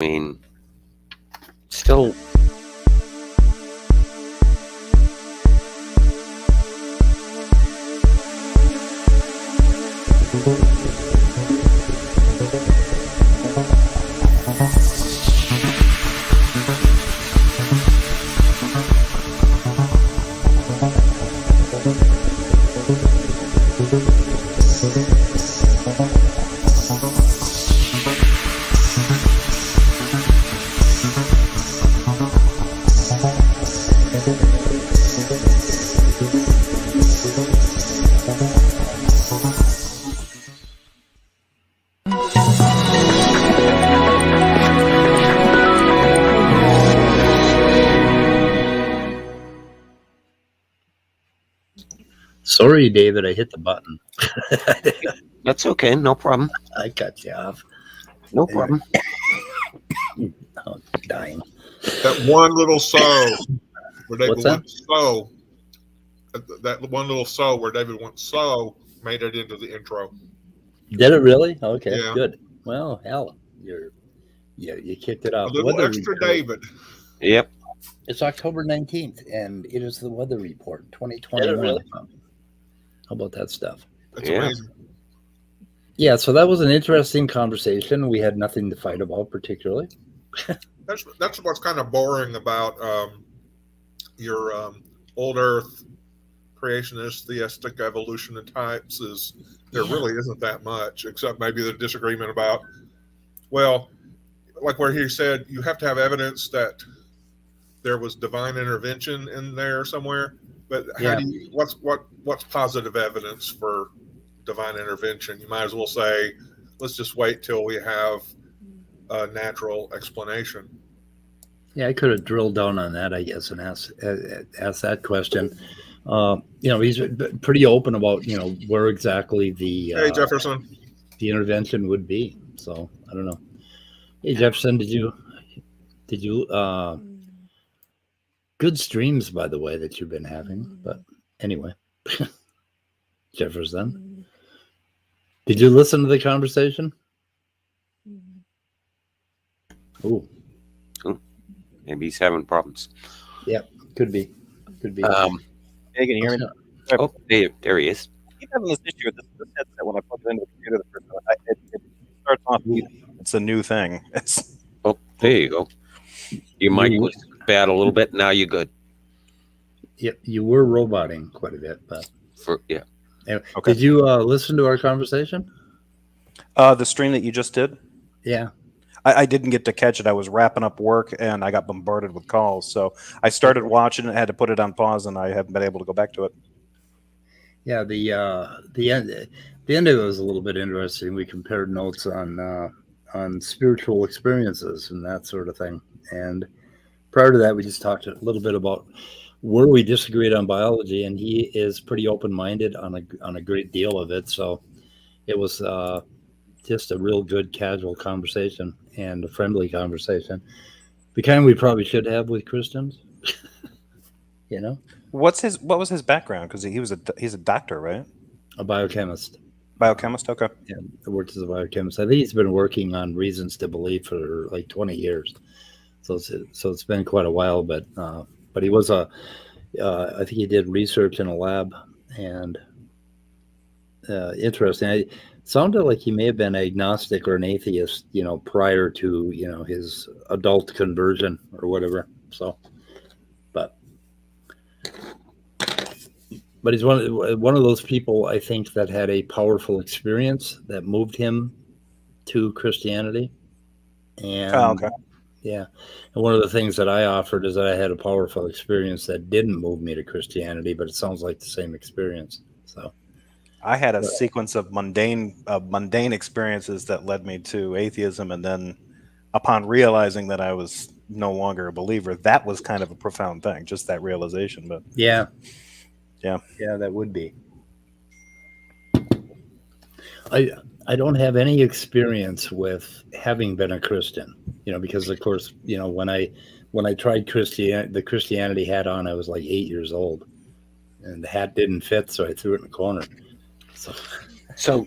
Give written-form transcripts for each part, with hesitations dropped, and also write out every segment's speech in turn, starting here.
I mean, still. Sorry, David, I hit the button. That's okay. No problem. I cut you off. No problem. Oh, dying. That one little sow where David What's that? went sow. That one little sow where David went sow made it into the intro. Did it really? Okay, Yeah. good. Well, hell, you kicked it off. A little Weather extra report. David. Yep. It's October 19th, and it is the weather report 2021. Did it really? How about that stuff? That's Yeah. amazing. Yeah, so that was an interesting conversation. We had nothing to fight about particularly. That's what's kind of boring about your old Earth creationist, theistic evolution and types is there really isn't that much, except maybe the disagreement about, well, like where he said you have to have evidence that there was divine intervention in there somewhere. But how do you, what's positive evidence for divine intervention? You might as well say, let's just wait till we have a natural explanation. Yeah, I could have drilled down on that, I guess, and asked that question. He's pretty open about where exactly the Hey, Jefferson. the intervention would be. So I don't know. Hey, Jefferson, did you good streams, by the way, that you've been having? But anyway, Jefferson, did you listen to the conversation? Oh, Maybe he's having problems. yeah, could be. Hey, can you hear me? Oh, there he is. I keep having this issue with this headset when I plug it into the computer the first time. It starts off. It's a new thing. Oh, there you go. Your mic was bad a little bit. Now you're good. Yep, you were roboting quite a bit, but Yeah. anyway, Okay. Did you listen to our conversation? The stream that you just did, Yeah. I didn't get to catch it. I was wrapping up work and I got bombarded with calls. So I started watching it, had to put it on pause, and I haven't been able to go back to it. Yeah, the end of it was a little bit interesting. We compared notes on spiritual experiences and that sort of thing. And prior to that, we just talked a little bit about where we disagreed on biology, and he is pretty open-minded on a great deal of it. So it was just a real good casual conversation and a friendly conversation, the kind we probably should have with Christians. What was his background? Because he's a doctor, right? A biochemist. Biochemist. Okay. Yeah, worked as a biochemist. I think he's been working on reasons to believe for like 20 years. So it's been quite a while, but he was I think he did research in a lab, and interesting. It sounded like he may have been agnostic or an atheist, prior to his adult conversion or whatever. So, but he's one of those people, I think, that had a powerful experience that moved him to Christianity. And okay. yeah, and one of the things that I offered is that I had a powerful experience that didn't move me to Christianity, but it sounds like the same experience. So I had a sequence of mundane experiences that led me to atheism, and then upon realizing that I was no longer a believer, that was kind of a profound thing, just that realization. But yeah, that would be. I don't have any experience with having been a Christian, because of course, when I tried the Christianity hat on, I was like 8 years old, and the hat didn't fit, so I threw it in the corner. So So,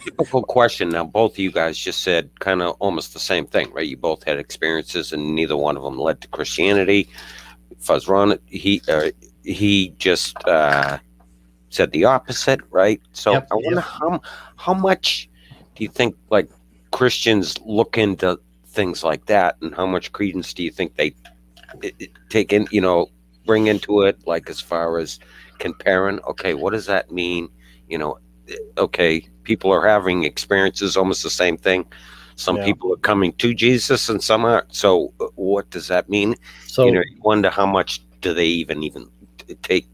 typical question. Now, both of you guys just said kind of almost the same thing, right? You both had experiences, and neither one of them led to Christianity. Fuzron, he just said the opposite, right? So, Yep, I wonder how much do you think like Christians look into things like that, and how much credence do you think they take in? Bring into it, like as far as comparing. Okay, what does that mean? Okay, people are having experiences almost the same thing. Some people are coming to Jesus and some aren't. So what does that mean? So you wonder how much do they even take.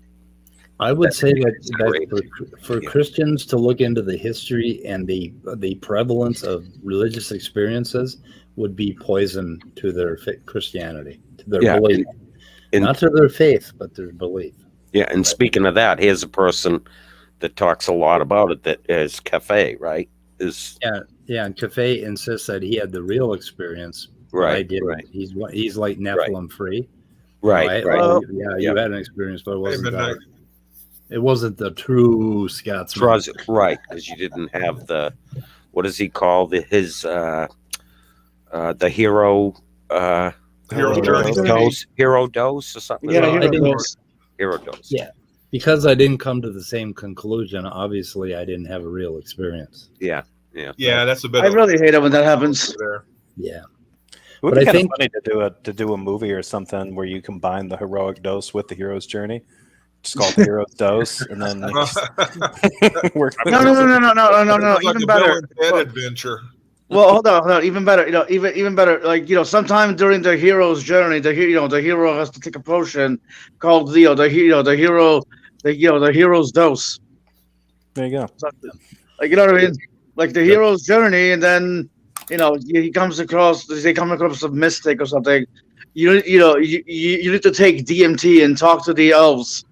I would say that for Christians to look into the history and the prevalence of religious experiences would be poison to their Christianity, to their belief. Not to their faith, but their belief. Yeah, and speaking of that, here's a person that talks a lot about it, that is Cafe, right? And Cafe insists that he had the real experience. Right. I didn't. Right. He's like Nephilim free. Right. You had an experience, but it wasn't the true Scotsman. Right, because you didn't have the, what does he call the hero hero dose or something? Yeah, hero dose. Yeah. Because I didn't come to the same conclusion, obviously I didn't have a real experience. Yeah. That's a bit. I really hate it when that happens. Yeah. It would be kind of funny to do a movie or something where you combine the heroic dose with the hero's journey. Just call it the hero's dose, and then no. Even better. Adventure. Well, hold on. Even better. Even better. Like sometime during the hero's journey, the hero has to take a potion called the hero's dose. There you go. Like what I mean? Like the hero's journey, and then they come across a mystic or something. You need to take DMT and talk to the elves.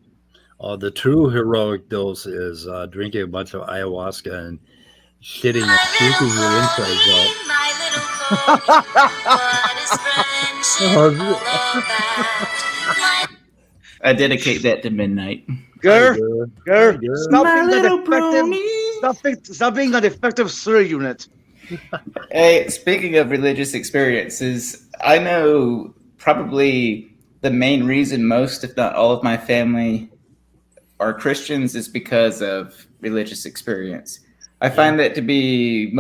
The true heroic dose is drinking a bunch of ayahuasca and shitting and puking your insides out. I dedicate that to midnight. Stop being a defective SIR unit. Hey, speaking of religious experiences, I know probably the main reason most, if not all of my family are Christians is because of religious experience. I find that to be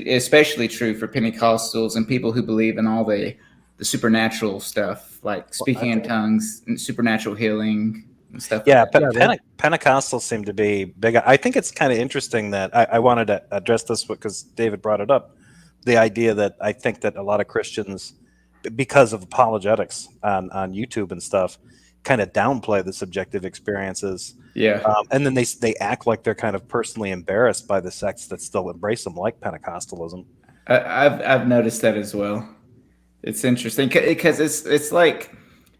especially true for Pentecostals and people who believe in all the supernatural stuff, like speaking in tongues and supernatural healing and stuff. Yeah, Pentecostals seem to be big. I think it's kind of interesting that I wanted to address this because David brought it up. The idea that I think that a lot of Christians, because of apologetics on YouTube and stuff, kind of downplay the subjective experiences. Yeah. And then they act like they're kind of personally embarrassed by the sects that still embrace them, like Pentecostalism. I've noticed that as well. It's interesting because it's like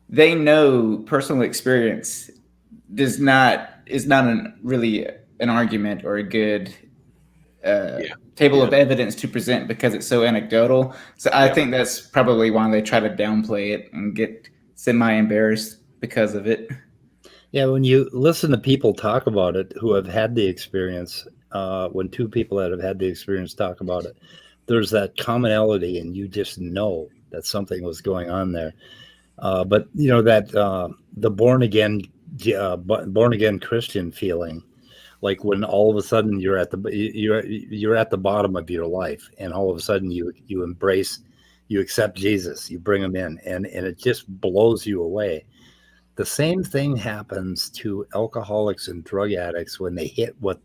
they know personal experience is not really an argument or a good table of evidence to present because it's so anecdotal. So I think that's probably why they try to downplay it and get semi-embarrassed because of it. Yeah, when you listen to people talk about it who have had the experience, when two people that have had the experience talk about it, there's that commonality, and you just know that something was going on there. But that the born again Christian feeling, like when all of a sudden you're at the bottom of your life, and all of a sudden you accept Jesus, you bring him in, and it just blows you away. The same thing happens to alcoholics and drug addicts when they hit what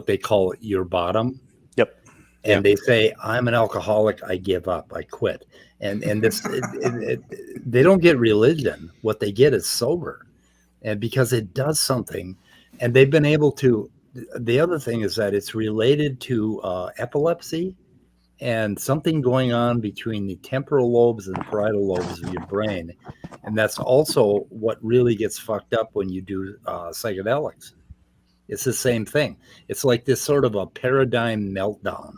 they call your bottom. Yep. And they say, I'm an alcoholic, I give up, I quit. And this they don't get religion. What they get is sober. And because it does something, and they've been able to, the other thing is that it's related to epilepsy and something going on between the temporal lobes and the parietal lobes of your brain. And that's also what really gets fucked up when you do psychedelics. It's the same thing. It's like this sort of a paradigm meltdown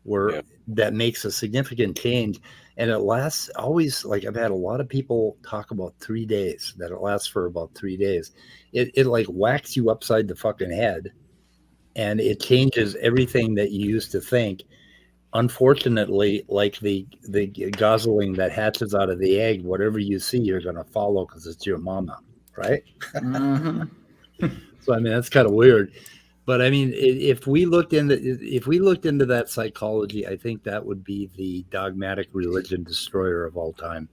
where that makes a significant change. And it lasts always, like I've had a lot of people talk about 3 days, that it lasts for about 3 days. It like whacks you upside the fucking head. and it changes everything that you used to think. Unfortunately, like the gosling that hatches out of the egg, whatever you see, you're going to follow because it's your mama, right? Mhm. So I mean, that's kind of weird. But I mean, if we looked into that psychology, I think that would be the dogmatic religion destroyer of all time.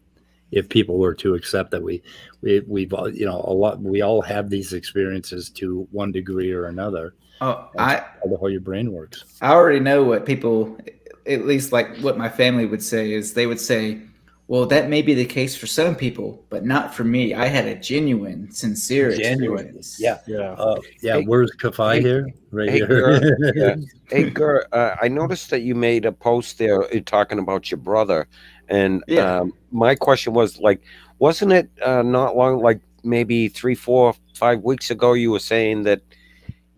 If people were to accept that we've all, a lot, we all have these experiences to one degree or another. Oh, That's how your brain works. I already know what people, at least like what my family would say, is they would say, well, that may be the case for some people, but not for me. I had a genuine, sincere experience. Yeah. Yeah. Yeah. Hey, Where's Kafai hey, here? Right hey, here. Gert. Yeah. Hey, Gert, I noticed that you made a post there talking about your brother. And Yeah. my question was like, wasn't it not long, like maybe 3, 4, 5 weeks ago, you were saying that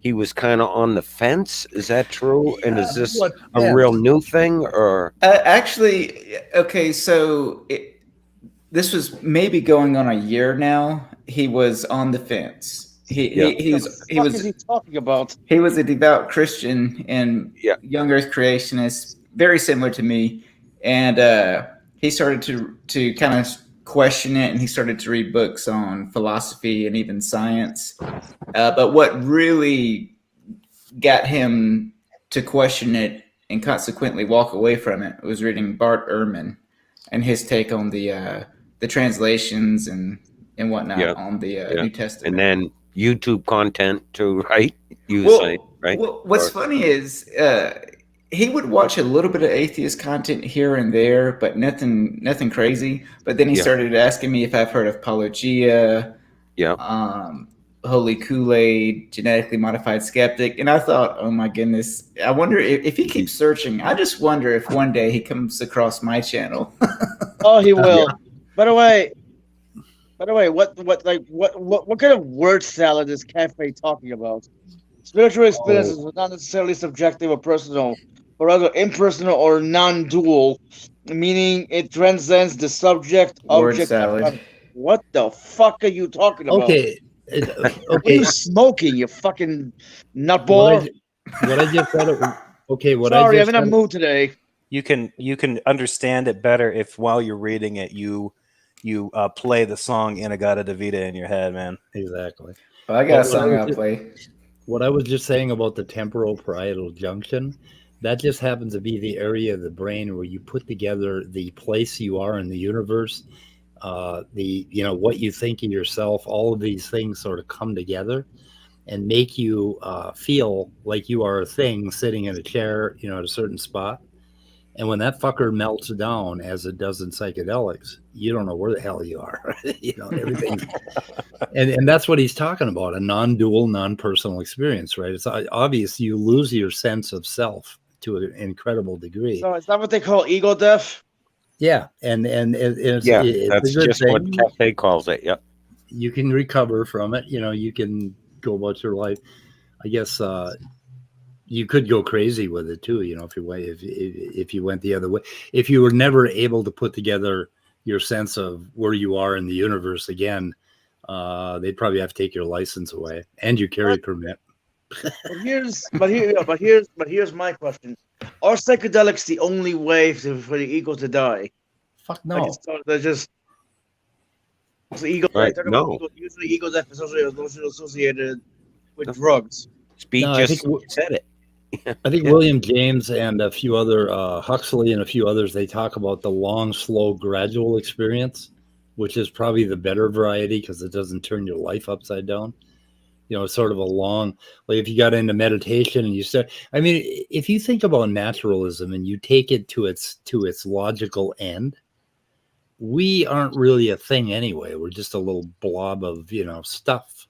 he was kind of on the fence? Is that true? And is this What a real new thing or? Actually, okay, so this was maybe going on a year now. He was on the fence. Yeah. What is he talking about? He was a devout Christian and Yeah. young Earth creationist, very similar to me, and he started to kind of question it, and he started to read books on philosophy and even science. But what really got him to question it and consequently walk away from it was reading Bart Ehrman and his take on the translations and whatnot Yeah. on the Yeah. New Testament. And then YouTube content too, right? You say, right? What's funny is he would watch a little bit of atheist content here and there, but nothing crazy. But then he Yeah. started asking me if I've heard of Apologia, Yeah. Holy Kool-Aid, genetically modified skeptic, and I thought, oh my goodness, I wonder if he keeps searching. I just wonder if one day he comes across my channel. Oh, he will. By the way, what kind of word salad is Cafe talking about? Spiritual experiences are not necessarily subjective or personal, but rather impersonal or non-dual, meaning it transcends the subject Word object. salad. What the fuck are you talking about? Okay. What are Okay. you smoking, you fucking nutball? What I just said. Okay. What I Sorry, just I'm in a said. mood today. You can understand it better if while you're reading it you play the song Inagata Davida in your head, man. Exactly. Well, I got a song I'll play. What I was just saying about the temporal parietal junction, that just happens to be the area of the brain where you put together the place you are in the universe, what you think of yourself. All of these things sort of come together and make you feel like you are a thing sitting in a chair, at a certain spot. And when that fucker melts down, as it does in psychedelics, you don't know where the hell you are. Everything's and that's what he's talking about, a non-dual, non-personal experience, right? It's obvious you lose your sense of self to an incredible degree. So is that what they call ego death? Yeah, and it's, Yeah, it's that's a good just thing. what Cafe calls it. Yep. You can recover from it. You can go about your life. I guess you could go crazy with it too. If you went the other way, if you were never able to put together your sense of where you are in the universe again, they'd probably have to take your license away and your carry permit. But here's my question: are psychedelics the only way for the ego to die? Fuck no. They're just ego. Right. No. Usually, ego death is associated with drugs. Speed No, I just think said it. I think Yeah. William James and a few other Huxley and a few others, they talk about the long, slow, gradual experience, which is probably the better variety because it doesn't turn your life upside down. Sort of a long, like if you got into meditation and you start, I mean, if you think about naturalism and you take it to its logical end, we aren't really a thing anyway. We're just a little blob of, stuff,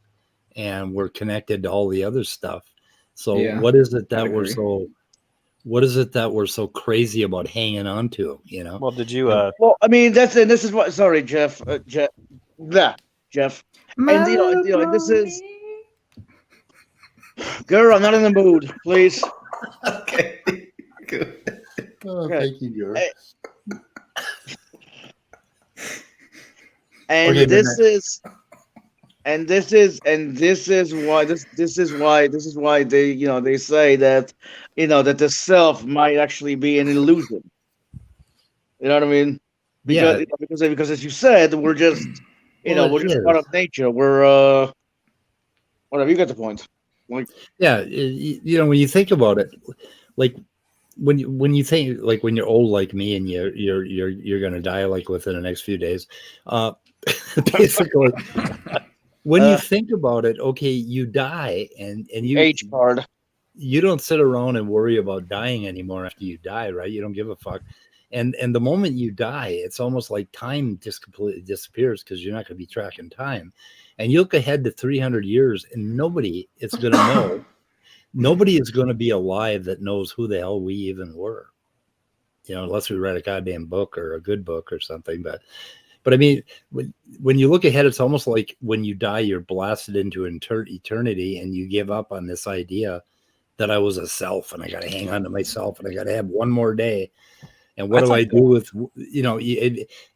and we're connected to all the other stuff. So Yeah, what is it that I'd agree. what is it that we're so crazy about hanging on to, Well, did you Well, I mean, this is what. Sorry, Jeff. Jeff. And this is. Girl, I'm not in the mood. Please. Okay. Good. Thank you, George. And Okay, this is. and this is why they say that that the self might actually be an illusion. You know what I mean? Yeah, Because as you said, we're just well, it we're just part is. of nature. We're whatever, you get the point. Like, Yeah, when you think about it, like when you think, like, when you're old like me and you're gonna die like within the next few days, uh, basically, when you uh, think about it, okay, you die, and H card. you don't sit around and worry about dying anymore after you die, right? You don't give a fuck. And the moment you die, it's almost like time just completely disappears because you're not going to be tracking time. And you look ahead to 300 years, and nobody is going to know. Nobody is going to be alive that knows who the hell we even were. Unless we read a goddamn book or a good book or something. But I mean, when you look ahead, it's almost like when you die, you're blasted into eternity, and you give up on this idea that I was a self, and I got to hang on to myself, and I got to have one more day. And what I do I think do with,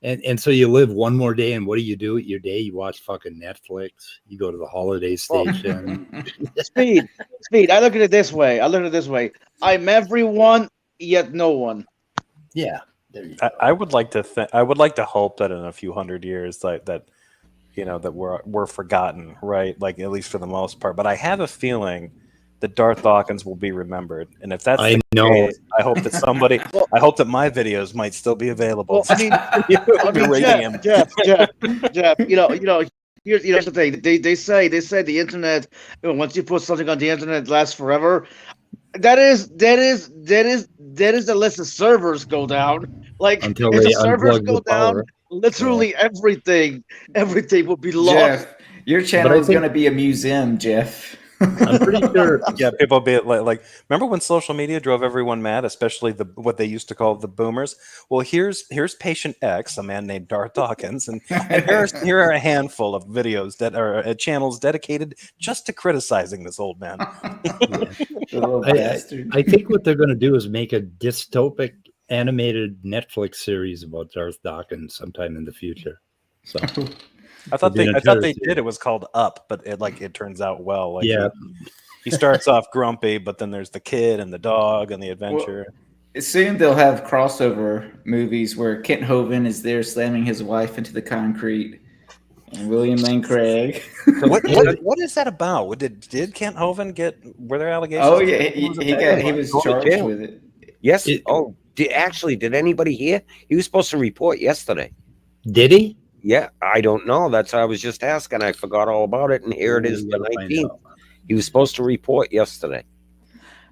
and so you live one more day, and what do you do with your day? You watch fucking Netflix, you go to the holiday Well, station. speed. I look at it this way. I'm everyone, yet no one. Yeah. There you go. I would like to I would like to hope that in a few hundred years that that we're forgotten, right? Like, at least for the most part. But I have a feeling that Darth Dawkins will be remembered, and if that's I the know. case, I hope that somebody, Well, I hope that my videos might still be available. well, I mean, Berating him. Jeff. Here's the thing. They say the internet. Once you put something on the internet, it lasts forever. That is unless the servers go down. Like, Until if they the servers unplug go the down, power. literally everything will be lost. Jeff, your But channel I is going think to be a museum, Jeff. I'm pretty sure. Yeah, people be like, remember when social media drove everyone mad, especially what they used to call the boomers? Well, here's patient X, a man named Darth Dawkins, and here are a handful of videos that are channels dedicated just to criticizing this old man. The little bastard. I think what they're going to do is make a dystopic animated Netflix series about Darth Dawkins sometime in the future. So I thought It'll be an they entire did. series. It was called Up, but it turns out well. Like, Yeah. he starts off grumpy, but then there's the kid and the dog and the adventure. Soon they'll have crossover movies where Kent Hovind is there slamming his wife into the concrete, and William Lane Craig. What is that about? Did Kent Hovind were there allegations? Oh yeah, he was Going to charged jail. with it. Yes. Did anybody hear? He was supposed to report yesterday. Did he? Yeah, I don't know. That's what I was just asking. I forgot all about it, and here it is, We the gotta find 19th. out. He was supposed to report yesterday.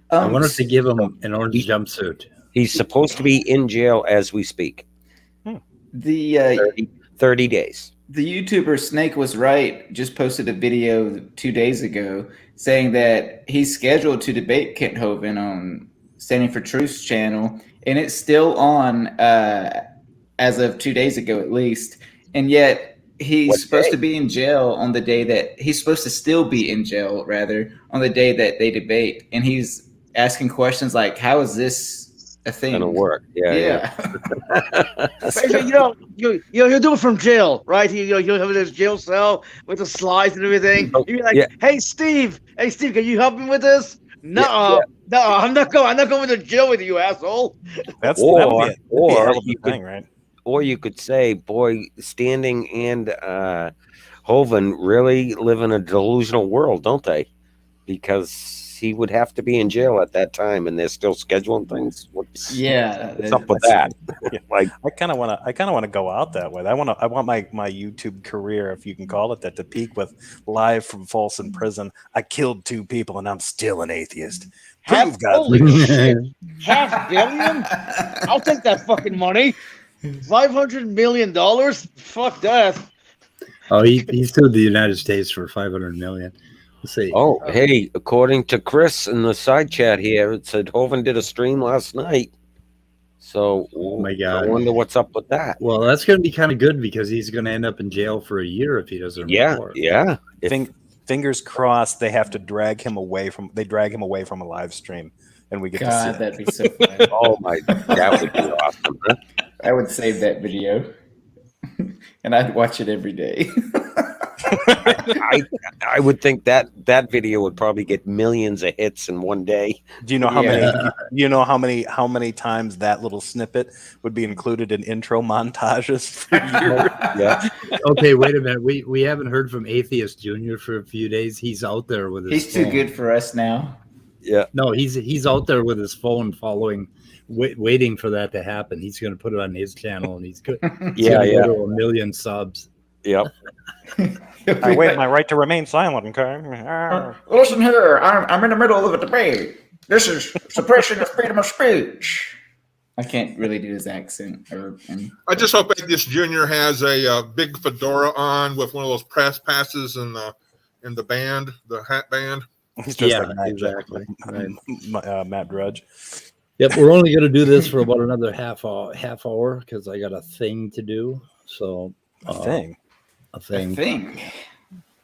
I wonder if they give him an orange jumpsuit. He's supposed to be in jail as we speak. The 30 days. the YouTuber Snake was right. Just posted a video 2 days ago saying that he's scheduled to debate Kent Hovind on Standing for Truth's channel, and it's still on as of 2 days ago at least. And yet he's What supposed day? to be in jail on the day that he's supposed to still be in jail, rather, on the day that they debate. And he's asking questions like, "How is this a thing?" Gonna work. Yeah. Basically, you do it from jail, right? You have this jail cell with the slides and everything. Oh, You're like, yeah. hey Steve, can you help me with this? No, I'm not going to jail with you, asshole. That'd be Or a hell of you a thing, right? Or you could say, boy, Standing and Hovind really live in a delusional world, don't they? Because he would have to be in jail at that time, and they're still scheduling things. What's up with that? Like, I kind of want to go out that way. I want my YouTube career, if you can call it that, to peak with live from Folsom Prison. I killed 2 people, and I'm still an atheist. Prove God's Holy shit, $500 million? I'll take that fucking money. $500 million? Fuck that. Oh, he sued the United States for $500 million. Let's see. oh, hey, according to Chris in the side chat here, it said Hovind did a stream last night. So, my God. I wonder what's up with that. Well, that's going to be kind of good because he's going to end up in jail for a year if he doesn't report. Yeah. Fingers crossed. They have to drag him away from a live stream, and we get to see God, it. that'd be so fun. Oh my, that would be awesome. Huh? I would save that video, and I'd watch it every day. I would think that video would probably get millions of hits in one day. Do you know how Yeah. many? You know how many times that little snippet would be included in intro montages for years? Yeah. Okay, wait a minute. We haven't heard from Atheist Junior for a few days. He's out there with his He's phone. too good for us now. Yeah. No, he's out there with his phone, waiting for that to happen. He's going to put it on his channel, and he's Yeah, gonna yeah. go to 1 million subs. Yep. I waive my right to remain silent. Okay. Listen here, I'm in the middle of a debate. This is suppression of freedom of speech. I can't really do his accent. I just hope Atheist Junior has a big fedora on with one of those press passes in the band, the hat band. He's just Yeah, like Matt, exactly. Right. Matt Drudge. Yep, we're only going to do this for about another half hour because I got a thing to do. So A thing. a thing. Thing.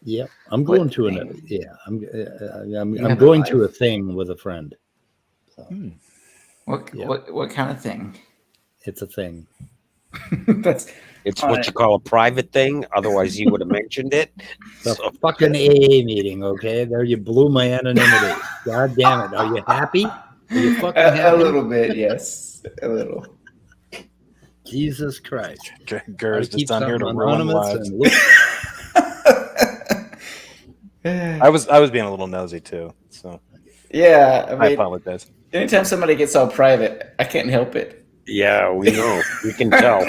Yep, I'm What going to thing? I'm going to a thing with a friend. So, What kind of thing? it's a thing. That's It's what you call a private thing. Otherwise, you would have mentioned it. The So, fucking AA meeting, okay? There you blew my anonymity. God damn it. Are you happy? Are you fucking a happy? little bit, yes, a little. Jesus Christ. Gur's I keep just on here to something ruin anonymous lives. and look, I was being a little nosy too, so Yeah, I I mean, apologize. anytime somebody gets all private, I can't help it. yeah, we know. We can tell.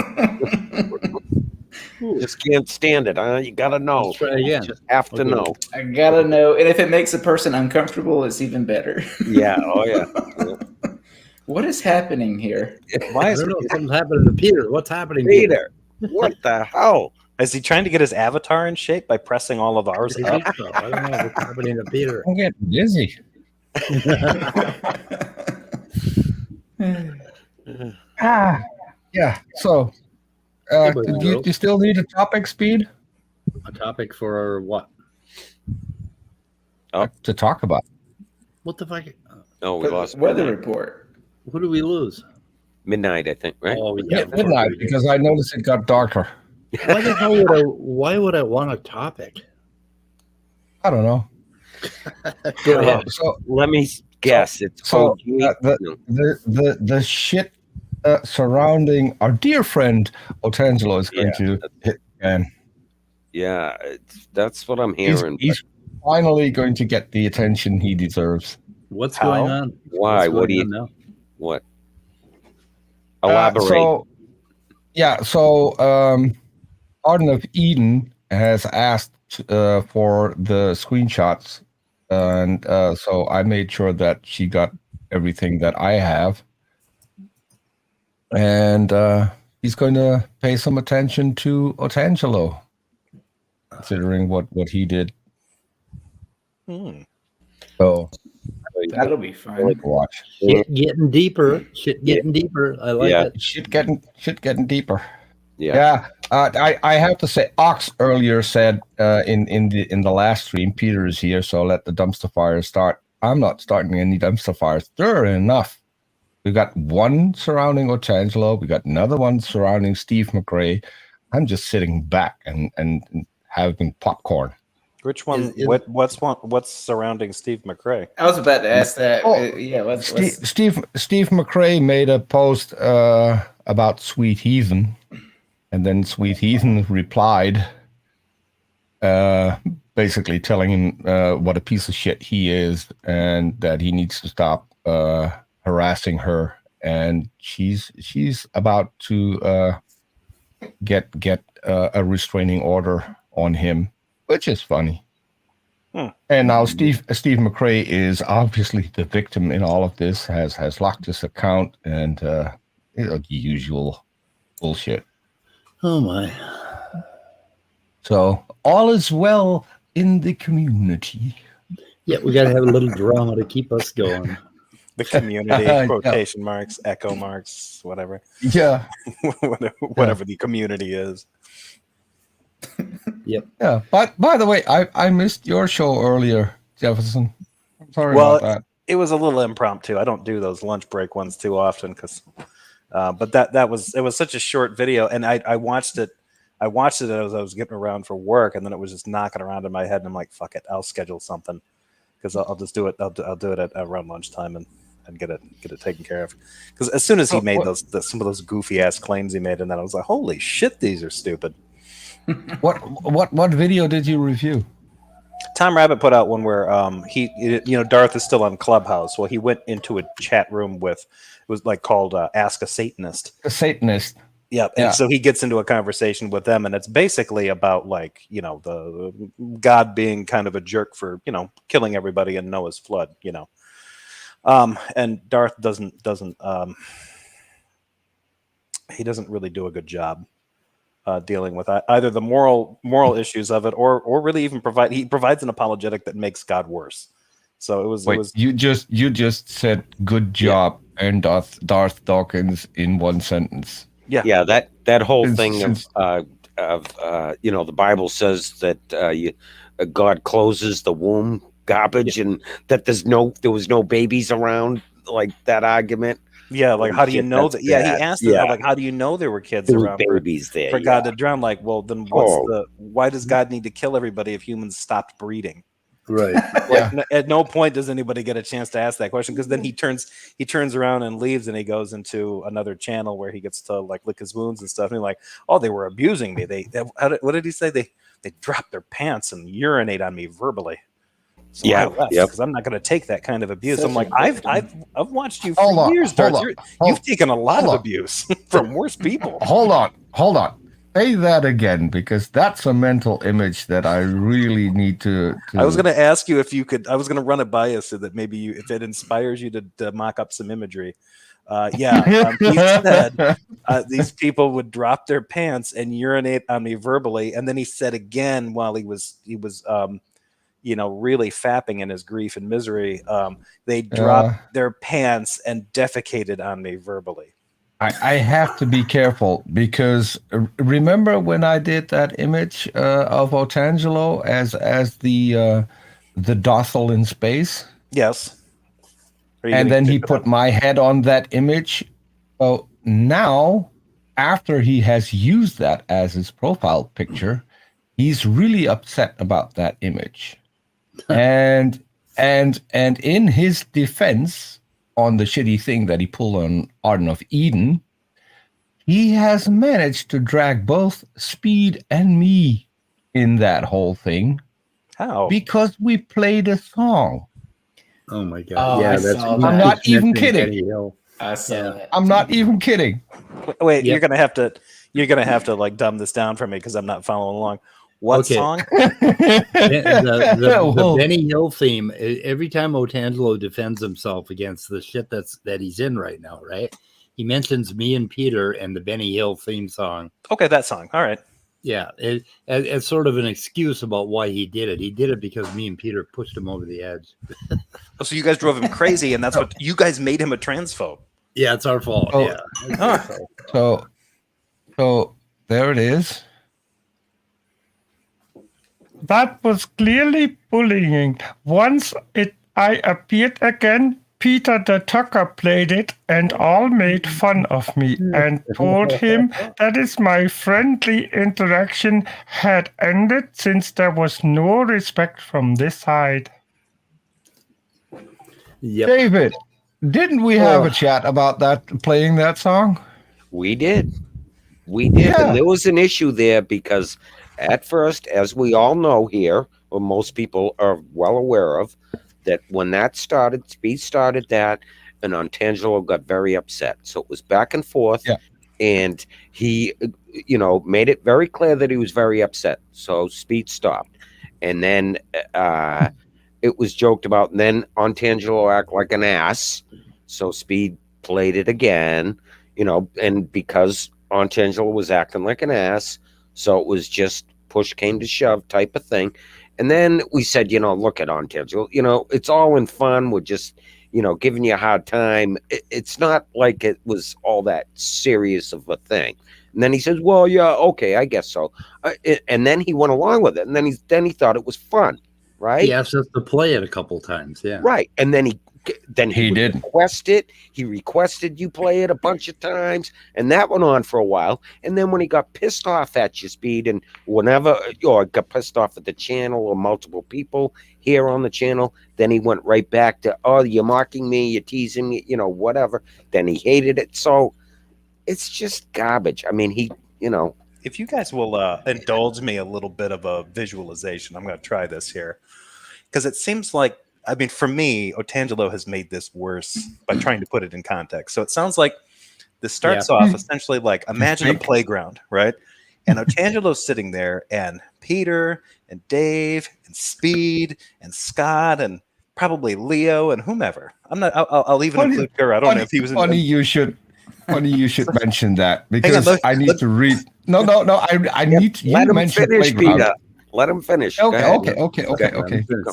Just can't stand it. You gotta know. let's try again. Just have to Okay. know. I gotta know, and if it makes a person uncomfortable, it's even better. Yeah. Oh yeah. What is happening here? Why I is don't know. Something's happening to Peter. What's happening, Peter? Peter, what the hell? is he trying to get his avatar in shape by pressing all of ours I up? think so. I don't know what's happening to Peter. I'm getting dizzy. Yeah. So, Hey, boys and do girls. you still need a topic, Speed, A topic for what? to talk about? What the fuck? Oh, we lost Weather midnight. report. Who do we lose? Midnight, I think, right? Oh, Yeah, midnight, because I noticed it got darker. Why the hell why would I want a topic? I don't know. Go ahead. So Let me guess. It's so, OG. the- No. the shit surrounding our dear friend Otangelo is going to hit again. Yeah, that's what I'm He's, hearing. he's finally going to get the attention he deserves. What's How? going on? Why? What's What do going you? on now? What? Elaborate. Arden of Eden has asked for the screenshots, and so I made sure that she got everything that I have, and he's going to pay some attention to Otangelo, considering what he did. Hmm. So That'll be fun. watch. Shit getting deeper. Shit getting deeper. I like Yeah. it. Shit getting deeper. Yeah. I have to say, Ox earlier said in the last stream, Peter is here, so let the dumpster fires start. I'm not starting any dumpster fires. There are enough. We got one surrounding Otangelo. We got another one surrounding Steve McRae. I'm just sitting back and having popcorn. Which one? Is- What's surrounding Steve McRae? I was about to ask that. Oh, Yeah, let's Steve McRae made a post about Sweet Heathen, and then Sweet Heathen replied, basically telling him what a piece of shit he is, and that he needs to stop harassing her. And she's about to get a restraining order on him, which is funny. And now Steve McRae is obviously the victim in all of this. Has locked his account, and the usual bullshit. Oh my. So all is well in the community. Yeah, we got to have a little drama to keep us going. The community, Yeah. quotation marks, echo marks, whatever. Yeah, whatever the community is. yeah. But by the way, I missed your show earlier, Jefferson. I'm sorry Well, about that. It was a little impromptu. I don't do those lunch break ones too often, because, but it was such a short video, and I watched it I watched it as I was getting around for work, and then it was just knocking around in my head, and I'm like, fuck it, I'll schedule something because I'll just do it. I'll do it at around lunchtime and get it taken care of. Because as soon as he made some of those goofy ass claims he made, and then I was like, holy shit, these are stupid. What video did you review? Tom Rabbit put out one where Darth is still on Clubhouse. Well, he went into a chat room with, it was like called Ask a Satanist. A Satanist. Yeah, and so he gets into a conversation with them, and it's basically about like, you know, the God being kind of a jerk for, you know, killing everybody in Noah's flood, you know. And Darth doesn't he doesn't really do a good job dealing with either the moral issues of it or really even provides an apologetic that makes God worse. So it was you just said good job and Darth Dawkins in one sentence. Yeah, that whole thing of you know, the Bible says that God closes the womb garbage, and that there was no babies around, like that argument. Yeah, like how do you know that? Yeah, he asked it, like, how do you know there were kids around babies there for God to drown? Like, well, then why does God need to kill everybody if humans stopped breeding? Right. Like, at no point does anybody get a chance to ask that question, because then he turns around and leaves, and he goes into another channel where he gets to like lick his wounds and stuff. And he's like, oh, they were abusing me. What did he say? They dropped their pants and urinate on me verbally. So I left because I'm not going to take that kind of abuse. I'm like, I've watched you for years, Darth. You've taken a lot of abuse from worse people. Hold on. Say that again, because that's a mental image that I really need to. I was going to ask you if you could. I was going to run it by you so that maybe if it inspires you to mock up some imagery. He said these people would drop their pants and urinate on me verbally, and then he said again while he was really fapping in his grief and misery. They dropped their pants and defecated on me verbally. I have to be careful, because remember when I did that image of Otangelo as the Dothel in space? Yes. And then he put my head on that image. So now, after he has used that as his profile picture, he's really upset about that image. and in his defense on the shitty thing that he pulled on Garden of Eden, he has managed to drag both Speed and me in that whole thing. How? Because we played a song. Oh my God! Oh, yeah, I'm not even kidding. I saw that. I'm not even kidding. Wait, you're gonna have to like dumb this down for me because I'm not following along. What song? the Benny Hill theme. Every time Otangelo defends himself against the shit that he's in right now, right? He mentions Me and Peter and the Benny Hill theme song. Okay, that song. All right. Yeah, it's sort of an excuse about why he did it. He did it because Me and Peter pushed him over the edge. So you guys drove him crazy, and that's what you guys made him a transphobe. Yeah, it's our fault. Oh. Yeah. So there it is. That was clearly bullying. Once I appeared again, Peter the Tucker played it and all made fun of me and told him that is my friendly interaction had ended since there was no respect from this side. Yep. David, didn't we have a chat about that, playing that song? We did. And there was an issue there because at first, as we all know here, or most people are well aware of, that when that started, Speed started that, and Otangelo got very upset. So it was back and forth, and he, made it very clear that he was very upset. So Speed stopped, and then it was joked about, and then Otangelo acted like an ass. So Speed played it again, and because Otangelo was acting like an ass, so it was just push came to shove type of thing. And then we said, look at Otangelo, it's all in fun. We're just, giving you a hard time. It's not like it was all that serious of a thing. And then he says, well, yeah, okay, I guess so. And then he went along with it. And then he thought it was fun, right? He asked us to play it a couple times, yeah. Right. And then he Then He would did. request it. He requested you play it a bunch of times, and that went on for a while. And then when he got pissed off at you, Speed, and whenever, or got pissed off at the channel or multiple people here on the channel, then he went right back to, oh, you're mocking me, you're teasing me, whatever. Then he hated it. So it's just garbage. I mean, If you guys will indulge me a little bit of a visualization, I'm going to try this here. Because it seems like, I mean, for me, Otangelo has made this worse by trying to put it in context. So it sounds like this starts off essentially like, imagine a playground, right? And Otangelo's sitting there, and Peter and Dave and Speed and Scott and probably Leo and whomever. I'll even include Kerr. I don't know if he was funny you should mention that, because I need to read. No. I need to let him mention finish, playground. Peter. Let him finish. Okay.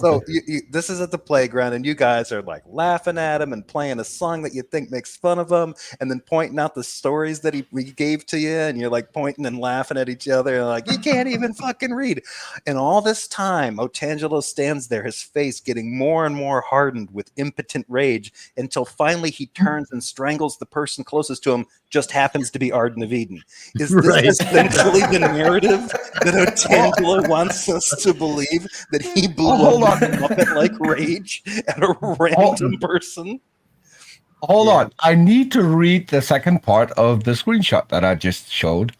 So this is at the playground, and you guys are like laughing at him and playing a song that you think makes fun of him, and then pointing out the stories that he gave to you, and you're like pointing and laughing at each other, and like, you can't even fucking read. And all this time, Otangelo stands there, his face getting more and more hardened with impotent rage, until finally he turns and strangles the person closest to him, just happens to be Arden of Eden. Is this essentially the narrative that Otangelo wants us to believe, that he blew up in Muppet-like rage at a random person? Hold on. I need to read the second part of the screenshot that I just showed.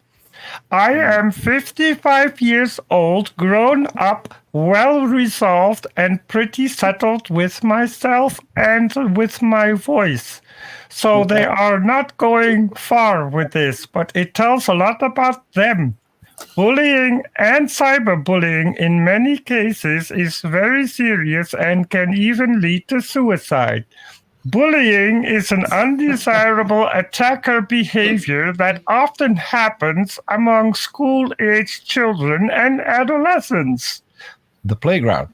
I am 55 years old, grown up, well-resolved, and pretty settled with myself and with my voice. So they are not going far with this, but it tells a lot about them. Bullying and cyberbullying in many cases is very serious and can even lead to suicide. Bullying is an undesirable attacker behavior that often happens among school-aged children and adolescents. The playground.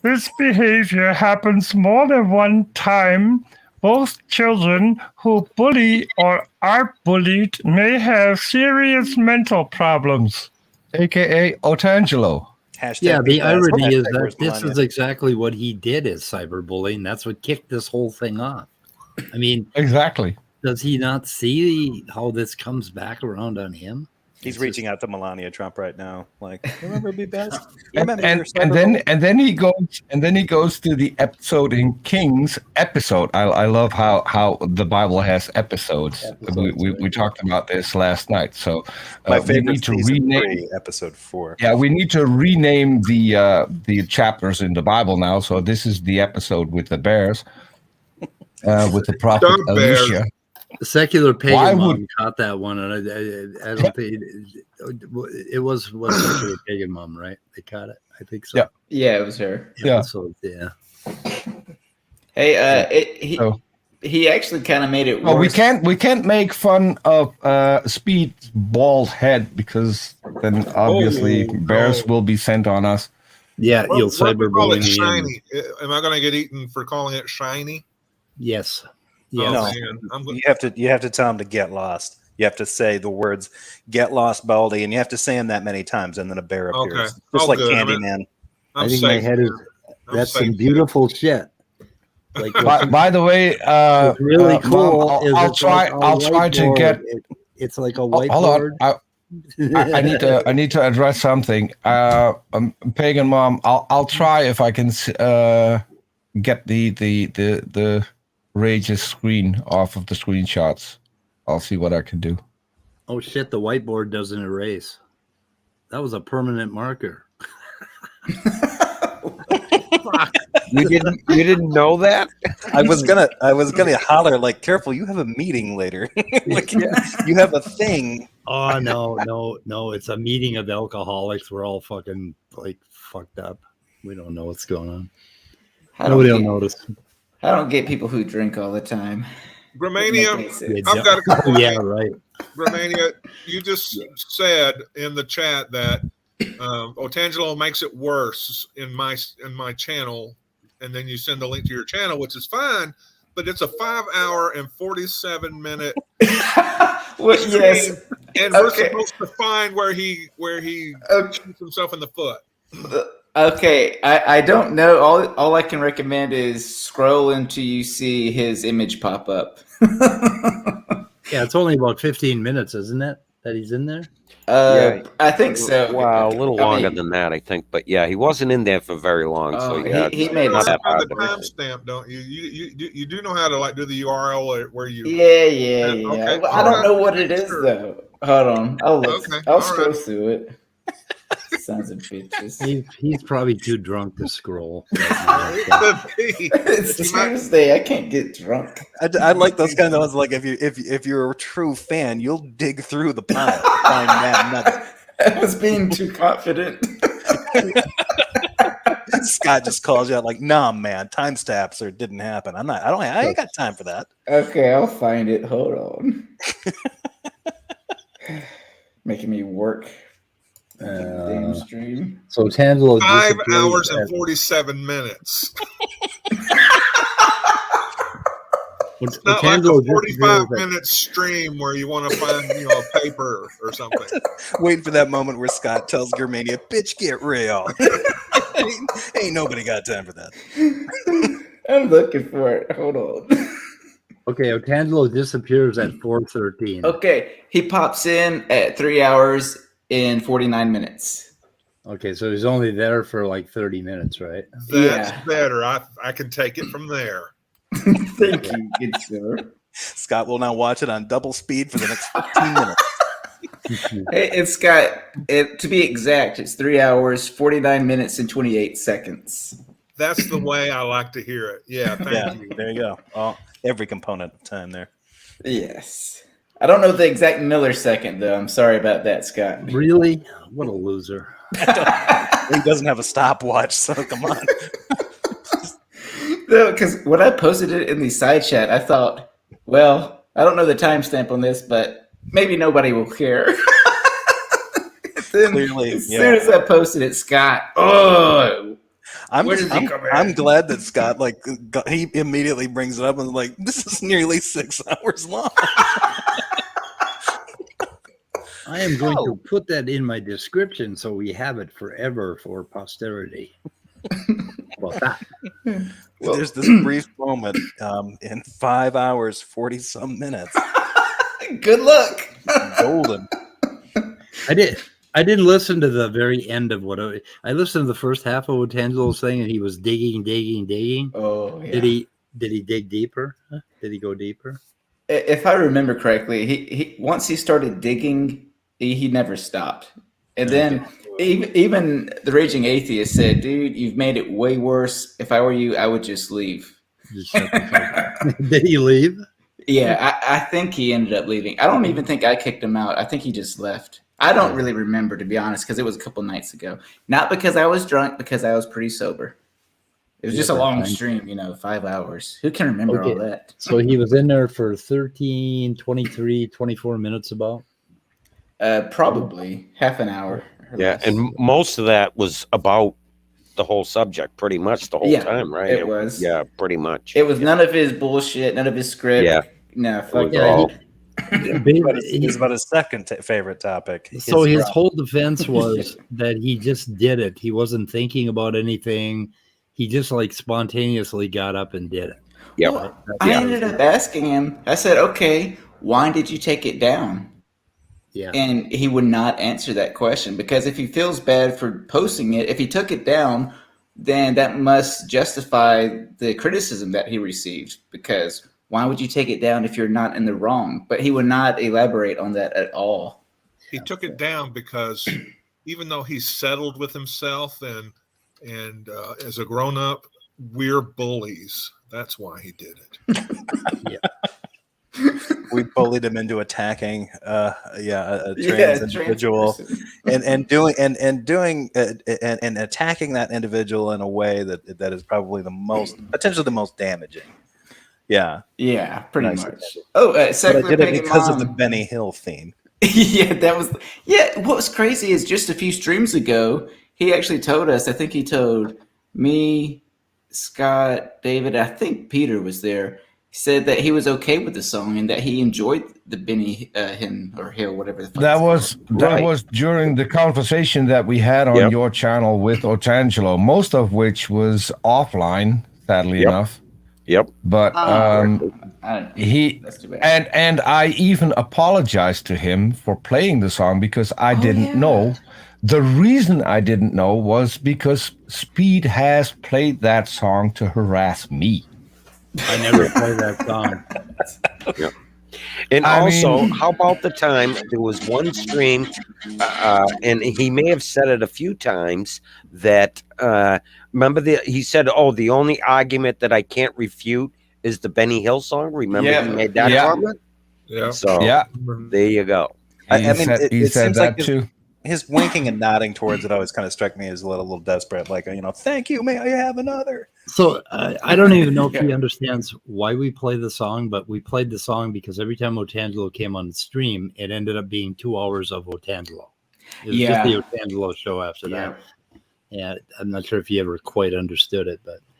This behavior happens more than one time. Both children who bully or are bullied may have serious mental problems. AKA Otangelo. The irony is that this is exactly what he did as cyberbullying. That's what kicked this whole thing off. I mean, exactly. Does he not see how this comes back around on him? He's reaching out to Melania Trump right now. Like, remember be best. And then he goes to the episode in Kings episode. I love how the Bible has episodes. We talked about this last night. So my we favorite need to season rename 3, episode 4. Yeah, we need to rename the chapters in the Bible now. So this is the episode with the bears, with the prophet Elisha. The secular pagan mom caught that one, and I don't think it was secular pagan mom, right? They caught it. I think so. Yeah, it was her. Yeah. So, yeah. Hey, he actually kind of made it worse. Well, we can't make fun of Speed's bald head, because then obviously bears will be sent on us. Yeah, you'll cyberbully me. Shiny. Am I going to get eaten for calling it shiny? Yes. Yeah, no, you have to tell him to get lost. You have to say the words "get lost, Baldy," and you have to say them that many times, and then a bear appears, just like Candyman. I think my head is that's some beautiful shit. Like, by the way, it's really cool. Mom, I'll try to get. It's like a whiteboard. Hold on. I need to address something. Pagan Mom, I'll try if I can get the Rage's screen off of the screenshots. I'll see what I can do. Oh shit, the whiteboard doesn't erase. That was a permanent marker. You didn't know that? I was gonna holler like, careful, you have a meeting later. Like, you have a thing. Oh no, it's a meeting of alcoholics. We're all fucking like fucked up. We don't know what's going on. Nobody will notice. I don't get people who drink all the time. Romania, I've got a couple. Yeah, right. Romania, you just said in the chat that Otangelo makes it worse in my channel, and then you send the link to your channel, which is fine, but it's a 5-hour and 47-minute well, yes, and we're supposed to find where he shoots himself in the foot. Okay, I don't know. All I can recommend is scroll until you see his image pop up. Yeah, it's only about 15 minutes, isn't it? That he's in there. Yeah. I think so. Wow, a little I longer mean, than that, I think. But yeah, he wasn't in there for very long. So yeah, he it's made not it. that Understand hard the to. timestamp, don't you? You do know how to like do the URL where you. Yeah. Okay, Well, I all don't right. know what it is Sure. though. Hold on, I'll look. Okay, I'll all scroll right. through it. Sons of bitches. He's probably too drunk to scroll. It could be. It's You might- Tuesday. I can't get drunk. I like those kind of ones. Like if you're a true fan, you'll dig through the pile to find that nugget. I was being too confident. Scott just calls you out like, "Nah, man, timestamps or didn't happen. I ain't got time for that." Okay, I'll find it. Hold on. Making me work. Damn stream. So Tangelo 5 disappears hours and at- 47 minutes. when It's not like a Tangelo 45 disappears at- minute stream where you want to find, a paper or something. Waiting for that moment where Scott tells Germania, "Bitch, get real." ain't nobody got time for that. I'm looking for it. Hold on. Okay, Tangelo disappears at 4:13. Okay, he pops in at 3 hours and 49 minutes. Okay, so he's only there for like 30 minutes, right? That's Yeah. better. I can take it from there. Thank you, good sir. Scott will now watch it on double speed for the next 15 minutes. Hey, it's got it to be exact. It's 3 hours, 49 minutes, and 28 seconds. That's the way I like to hear it. Yeah, Yeah, thank you. there you go. Every component of time there. Yes. I don't know the exact millisecond though. I'm sorry about that, Scott. Really? What a loser. He doesn't have a stopwatch, so come on. No, because when I posted it in the side chat, I thought, well, I don't know the timestamp on this, but maybe nobody will care. Then, Clearly, as yeah. soon as I posted it, Scott, I'm, Where does he I'm, come I'm in? glad that Scott he immediately brings it up and is like, this is nearly 6 hours long. I am going to put that in my description so we have it forever for posterity. Well, that. There's this brief moment in 5 hours 40 some minutes. good luck. Golden. I didn't listen to the very end of what I listened to the first half of what Tangelo was saying, and he was digging. Oh, yeah. Did he dig deeper? Huh? Did he go deeper? If I remember correctly, he once he started digging, he never stopped. And then even the Raging Atheist said, dude, you've made it way worse. If I were you, I would just leave. Just shut the fuck up. Did he leave? Yeah, I think he ended up leaving. I don't even think I kicked him out. I think he just left. I don't really remember, to be honest, because it was a couple nights ago. Not because I was drunk, because I was pretty sober. It was just a long stream, 5 hours. Who can remember all that? So he was in there for 13, 23, 24 minutes about? Probably half an hour. or Yeah, less. and most of that was about the whole subject, pretty much the whole Yeah, time, right? it was. Yeah, pretty much. It was none of his bullshit, none of his script. Yeah. No, It fuck was that. all- It's about his second favorite topic. So his drop. whole defense was that he just did it. He wasn't thinking about anything. He just spontaneously got up and did it. Yep. Well, I ended up asking him, I said, okay, why did you take it down? Yeah. And he would not answer that question because if he feels bad for posting it, if he took it down, then that must justify the criticism that he received because why would you take it down if you're not in the wrong? But he would not elaborate on that at all. He took it down because even though he's settled with himself and as a grown up, we're bullies. That's why he did it. We bullied him into attacking a trans individual and attacking that individual in a way that is probably potentially the most damaging. Yeah, pretty Nice. much. Oh, but I secular did it pagan because of the mom. Benny Hill theme. What was crazy is just a few streams ago, he actually told us, I think he told me, Scott, David, I think Peter was there. He said that he was okay with the song and that he enjoyed the Benny Hinn or Hill, whatever the fuck That it's was called. that Right. was during the conversation that we had on Yep. your channel with Otangelo, most of which was offline, sadly Yep. enough. Yep. But I don't know. he That's too bad. and I even apologized to him for playing the song because I didn't yeah. know. The reason I didn't know was because Speed has played that song to harass me. I never play that song. And I also, mean- how about the time there was one stream, and he may have said it a few times that remember he said, "Oh, the only argument that I can't refute is the Benny Hill song." Remember Yeah. he made that Yeah. comment. Yeah. So Yeah, there you go. I mean, he it said seems that like too. his winking and nodding towards it always kind of struck me as a little desperate, like, thank you, may I have another? So I don't even know if he Yeah. understands why we play the song, but we played the song because every time Otangelo came on the stream, it ended up being 2 hours of Otangelo. It was just the Otangelo show after that. Yeah, I'm not sure if he ever quite understood it,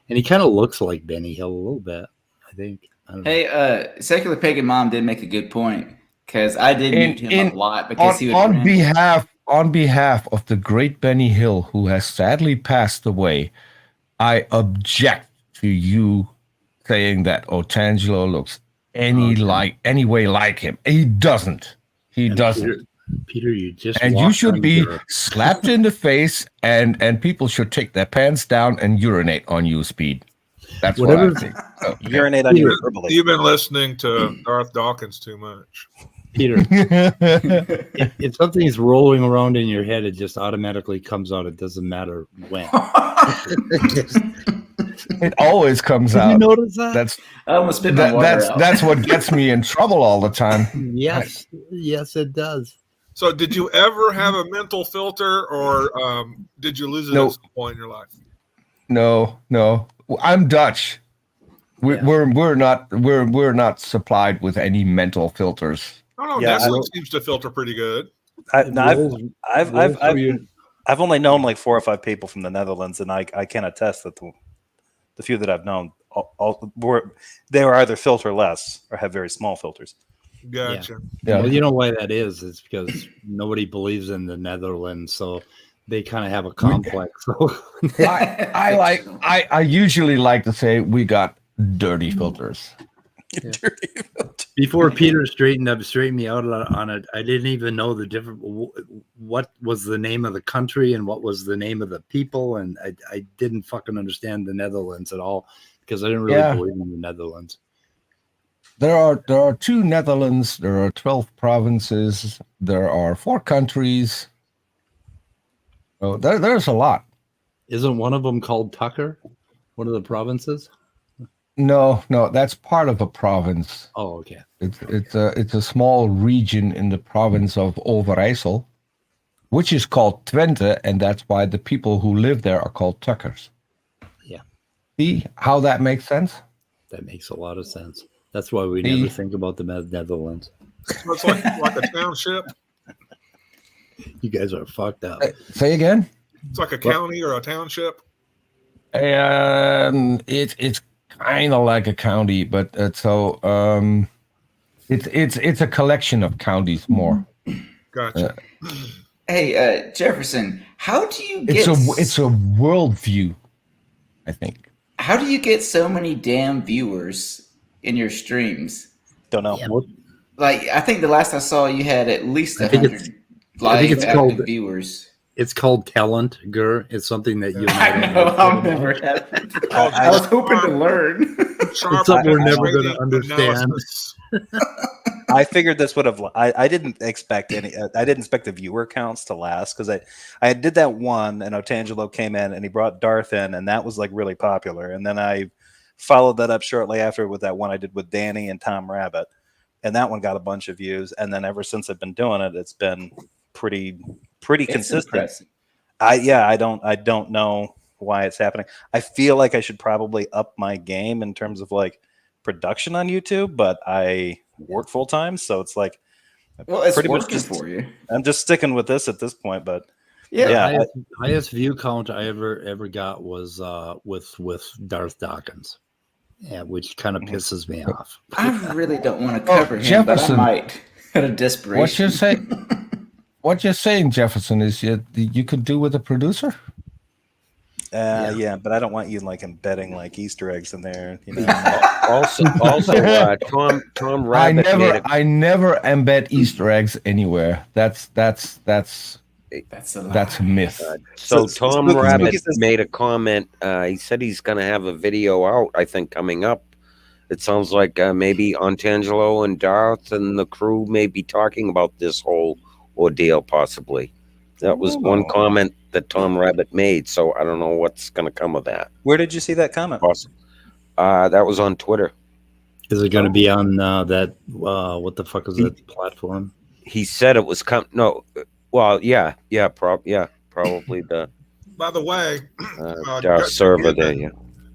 and he kind of looks like Benny Hill a little bit, I think. I don't know. Hey, Secular Pagan Mom did make a good point because I did mute him In- a lot because he would on ramble. behalf of the great Benny Hill, who has sadly passed away, I object to you saying that Otangelo looks any way like him. He doesn't. He And doesn't. Peter, you just And you walked should be under- slapped in the face, and people should take their pants down and urinate on you, Speed. That's Whatever- what I think. So, Urinate on you verbally. You've been listening to Darth Dawkins too much. Peter, if something's rolling around in your head, it just automatically comes out. It doesn't matter when. it always comes Did you out. notice that? That's I almost spit my water out. that's what gets me in trouble all the time. Yes, it does. So, did you ever have a mental filter, or did you lose it No. at some point in your life? No. I'm Dutch. Yeah. We're not supplied with any mental filters. I don't know. Yeah, Netflix seems to filter pretty good. I've only known like 4 or 5 people from the Netherlands, and I can attest that the few that I've known, they are either filterless or have very small filters. Gotcha. Yeah. Well, you know why that is? It's because nobody believes in the Netherlands, so they kind of have a complex. I usually like to say we got dirty filters. Before Peter straightened me out on it, I didn't even know the different. What was the name of the country and what was the name of the people, and I didn't fucking understand the Netherlands at all because I didn't really believe in the Netherlands. There are 2 Netherlands. There are 12 provinces. There are 4 countries. So there's a lot. Isn't one of them called Tucker? One of the provinces? No, that's part of a province. Oh, okay. It's a small region in the province of Overijssel, which is called Twente, and that's why the people who live there are called Tukkers. Yeah. See how that makes sense? That makes a lot of sense. That's why we never think about the Netherlands. So it's like a township. You guys are fucked up. Say again? It's like a county or a township. It's kind of like a county, but it's a collection of counties more. Gotcha. Hey, Jefferson, how do you get? It's a worldview, I think. How do you get so many damn viewers in your streams? Don't know. Yeah. Like, I think the last I saw, you had at least I think 100 I think live it's active called- viewers. It's called talent, Gur. It's something that you and I don't know. know I've never had. I was hoping to learn. Sharp something we're never penetrating gonna understand. analysis. I figured this would have. I didn't expect any. I didn't expect the viewer counts to last because I did that one, and Otangelo came in and he brought Darth in, and that was like really popular. And then I followed that up shortly after with that one I did with Danny and Tom Rabbit, and that one got a bunch of views. And then ever since I've been doing it, it's been pretty It's consistent. impressive. I don't know why it's happening. I feel like I should probably up my game in terms of like production on YouTube, but I work full time, so it's like Well, it's pretty much working just- for you. I'm just sticking with this at this point. But Yeah. Yeah. Highest view count I ever got was with Darth Dawkins. Yeah, which kind of pisses me off. I really don't want to cover him, but I Jefferson. might out of desperation. What you're saying, Jefferson, is you could do with a producer. Yeah, but I don't want you like embedding like Easter eggs in there. You know, Also, Tom Rabbit made a I never embed Easter eggs anywhere. That's That's a lie. a myth. So So Tom Spooky Rabbit says- made a comment. He said he's going to have a video out, I think, coming up. It sounds like maybe Antangelo and Darth and the crew may be talking about this whole ordeal, possibly. That was one comment that Tom Rabbit made, so I don't know what's going to come of that. Where did you see that comment? That was on Twitter. Is it going to be on that? What the fuck is that platform? He said it was no. Well, probably the By the way, Darth server there. Yeah.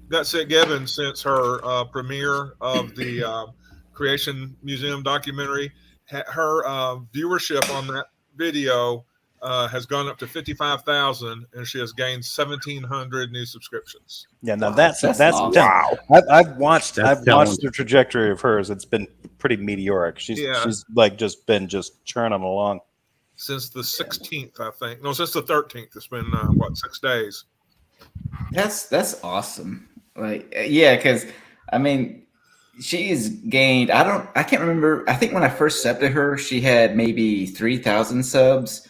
Gutsit Gibbons, since her premiere of the Creation Museum documentary, her viewership on that video has gone up to 55,000, and she has gained 1,700 new subscriptions. Yeah, now Wow, that's awesome. wow. I've watched That's the trajectory of hers. It's been pretty meteoric. She's like just been churning along. Since the 16th, I think. No, since the 13th. It's been 6 days. That's awesome. Like, yeah, because I mean, she's gained. I can't remember. I think when I first subbed to her, she had maybe 3,000 subs,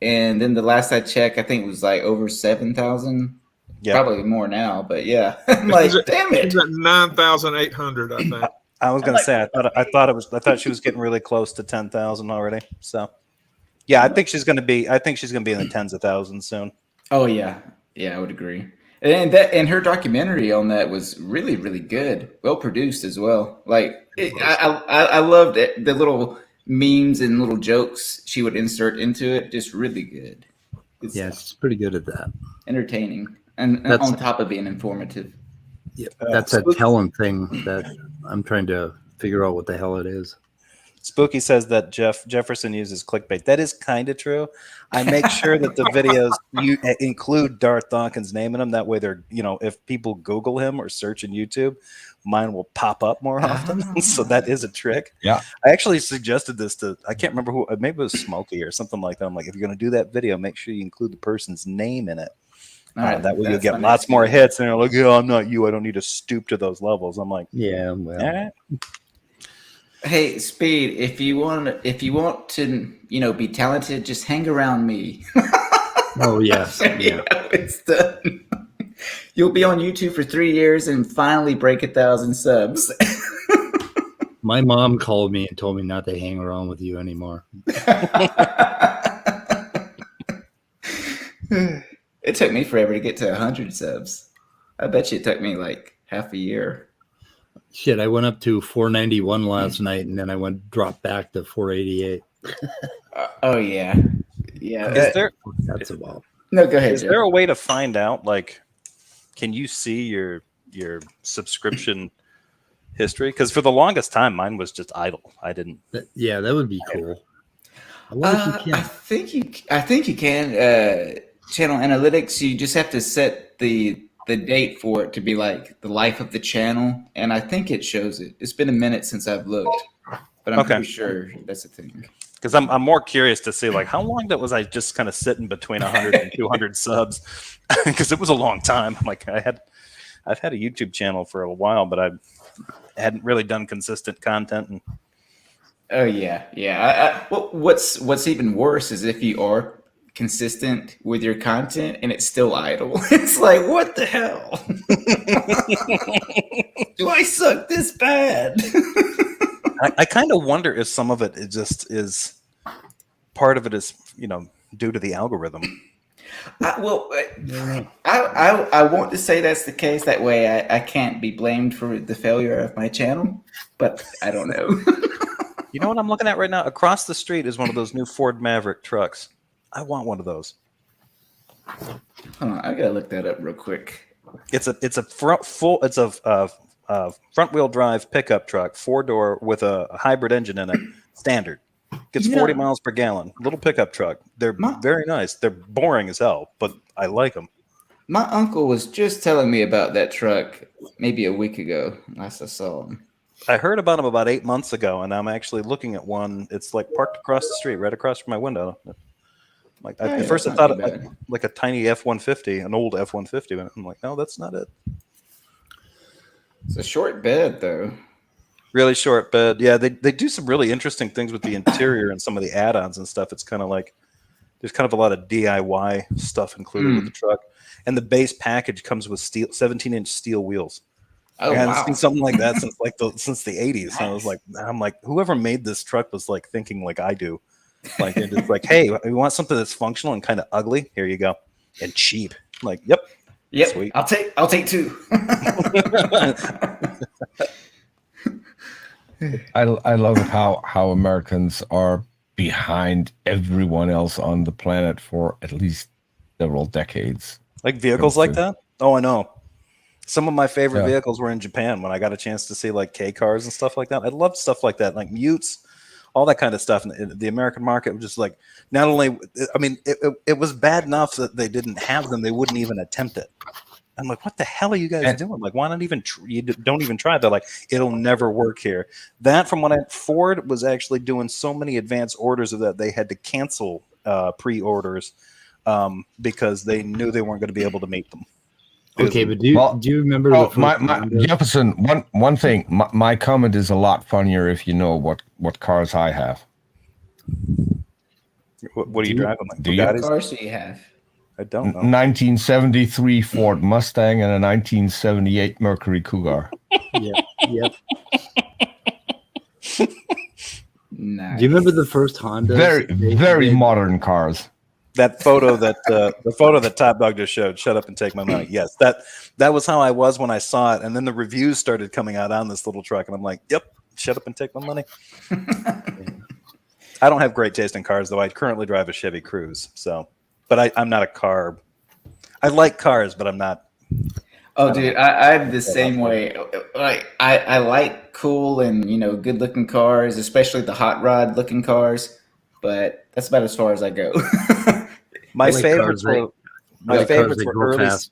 and then the last I checked, I think it was like over 7,000. Yeah, Probably more now, but yeah. I'm like, damn it. She's at 9,800, I think. I was gonna say I thought she was getting really close to 10,000 already. So yeah, I think she's gonna be in the tens of thousands soon. Oh yeah, I would agree. And her documentary on that was really, really good, well produced as well. Like I loved it, the little memes and little jokes she would insert into it. Just really good. It's She's pretty good at that. entertaining and That's- on top of being informative. Yeah, that's that talent thing that I'm trying to figure out what the hell it is. Spooky says that Jefferson uses clickbait. That is kind of true. I make sure that the videos you include Darth Dawkins' name in them. That way, they're if people Google him or search in YouTube, mine will pop up more often. So that is a trick. Yeah. I actually suggested this to I can't remember who. Maybe it was Smokey or something like that. I'm like, if you're going to do that video, make sure you include the person's name in it. All right, That way you'll that's get my lots next more video. hits. And they're like, yeah, I'm not you. I don't need to stoop to those levels. I'm like, Yeah, well, all right. Hey, Speed, if you want to, be talented, just hang around me. oh yes, yeah. It's done. You'll be on YouTube for 3 years and finally break 1,000 subs. My mom called me and told me not to hang around with you anymore. It took me forever to get to 100 subs. I bet you it took me like half a year. Shit, I went up to 491 last night, and then I dropped back to 488. Oh yeah. Is there That's about. No, go ahead. Is there a way to find out, like, can you see your subscription history? Because for the longest time, mine was just idle. I didn't. Yeah, that would be cool. I wonder if you I can. think you can. Channel analytics. You just have to set the date for it to be like the life of the channel, and I think it shows it. It's been a minute since I've looked, but I'm pretty sure that's a thing. Because I'm more curious to see, like, how long that was I just kind of sitting between 100 and 200 subs? Because it was a long time. Like, I've had a YouTube channel for a while, but I hadn't really done consistent content. And Oh yeah. What's even worse is if you are consistent with your content and it's still idle. It's like, what the hell? Do I suck this bad? I kind of wonder if some of it is part of it is due to the algorithm. I want to say that's the case. That way I can't be blamed for the failure of my channel, but I don't know. You know what I'm looking at right now? Across the street is one of those new Ford Maverick trucks. I want one of those. Hold on, I gotta look that up real quick. It's a front wheel drive pickup truck, 4-door with a hybrid engine in it, standard. Gets 40 miles per gallon. Little pickup truck. They're very nice. They're boring as hell, but I like them. My uncle was just telling me about that truck maybe a week ago. Last I saw him. I heard about them about 8 months ago, and I'm actually looking at one. It's like parked across the street, right across from my window. Like Oh, at yeah, first, I that's thought not it too bad. like a tiny F-150, an old F-150, but I'm like, no, that's not it. It's a short bed, though. Really short bed. Yeah, they do some really interesting things with the interior and some of the add-ons and stuff. It's kind of like there's kind of a lot of DIY stuff included with the truck, and the base package comes with 17-inch steel wheels. Oh, I haven't wow. seen something like that since the 80s. Nice. I'm like, whoever made this truck was like thinking like I do. Like it's just like, hey, we want something that's functional and kind of ugly. Here you go, and cheap. I'm like, yep, sweet. I'll take two. I love it how Americans are behind everyone else on the planet for at least several decades. Like vehicles like that? Oh, I know. Some of my favorite vehicles were in Japan when I got a chance to see like K cars and stuff like that. I loved stuff like that, like Mutes, all that kind of stuff. And the American market was just like, not only, I mean, it was bad enough that they didn't have them; they wouldn't even attempt it. I'm like, what the hell are you guys doing? Like, why not even? You don't even try. They're like, it'll never work here. That from when Ford was actually doing so many advance orders of that, they had to cancel pre-orders because they knew they weren't going to be able to make them. Okay, but do you remember the first Jefferson? One thing, my comment is a lot funnier if you know what cars I have. What are you driving? Like, What cars do you have? I don't know. 1973 Ford Mustang and a 1978 Mercury Cougar. Yep. Nice. Do you remember the first Honda? Very modern cars. That photo that the photo that Top Dog just showed. Shut up and take my money. Yes, that was how I was when I saw it, and then the reviews started coming out on this little truck, and I'm like, "Yep, shut up and take my money." I don't have great taste in cars, though. I currently drive a Chevy Cruze, so. But I'm not a car. I like cars, but I'm not. Oh, dude, I'm the same way. Like I like cool and good looking cars, especially the hot rod looking cars. But that's about as far as I go. My favorites were early. Fast.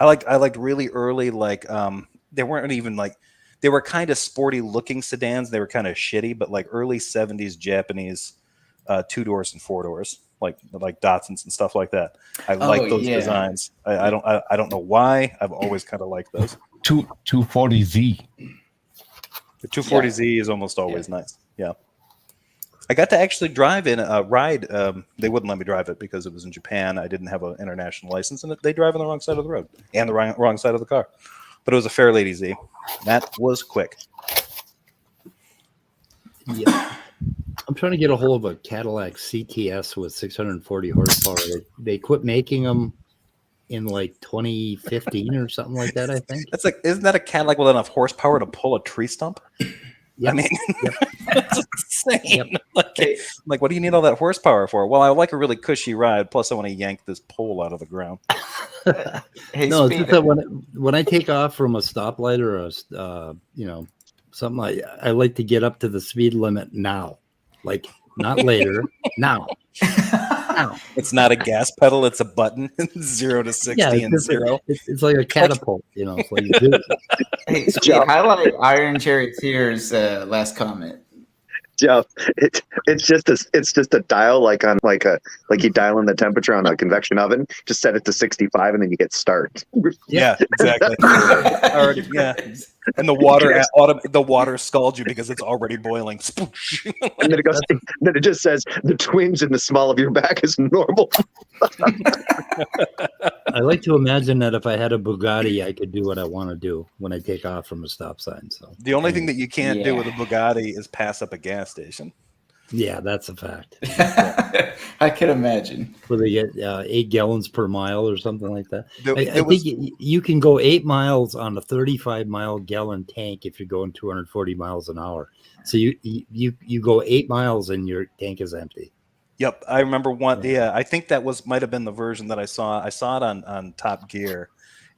I liked really early. Like they weren't even like they were kind of sporty looking sedans. They were kind of shitty, but like early '70s Japanese 2-doors and 4-doors. Like Datsuns and stuff like that. I like those designs. I don't know why. I've always kind of liked those. 240Z. The 240Z is almost always nice. Yeah. I got to actually drive in a ride. They wouldn't let me drive it because it was in Japan. I didn't have an international license, and they drive on the wrong side of the road and the wrong side of the car. But it was a Fairlady Z. That was quick. Yeah. I'm trying to get a hold of a Cadillac CTS with 640 horsepower. They quit making them in like 2015 or something like that, I think. That's like, isn't that a Cadillac with enough horsepower to pull a tree stump? Yep. I mean, that's insane. Yep. Like, what do you need all that horsepower for? Well, I like a really cushy ride. Plus, I want to yank this pole out of the ground. Hey, no, it's just that when I take off from a stoplight or a something, I like to get up to the speed limit now. Like not later, now. It's not a gas pedal; it's a button. 0 to 60 and 0. It's like a catapult, It's like you do it. Hey, Steve, highlight Iron Charioteer's last comment. Jeff, it's just a dial like you dial in the temperature on a convection oven. Just set it to 65 and then you get start. Yeah, exactly. Already, yeah. And the water scalds you because it's already boiling. And then it goes. Then it just says the twinge in the small of your back is normal. I like to imagine that if I had a Bugatti, I could do what I want to do when I take off from a stop sign. So the only thing that you can't do with a Bugatti is pass up a gas station. Yeah, that's a fact. I can imagine. Where they get 8 gallons per mile or something like that. I think you can go 8 miles on a 35-mile gallon tank if you're going 240 miles an hour. So you go 8 miles and your tank is empty. Yep, I remember one. Yeah, I think that might have been the version that I saw. I saw it on Top Gear,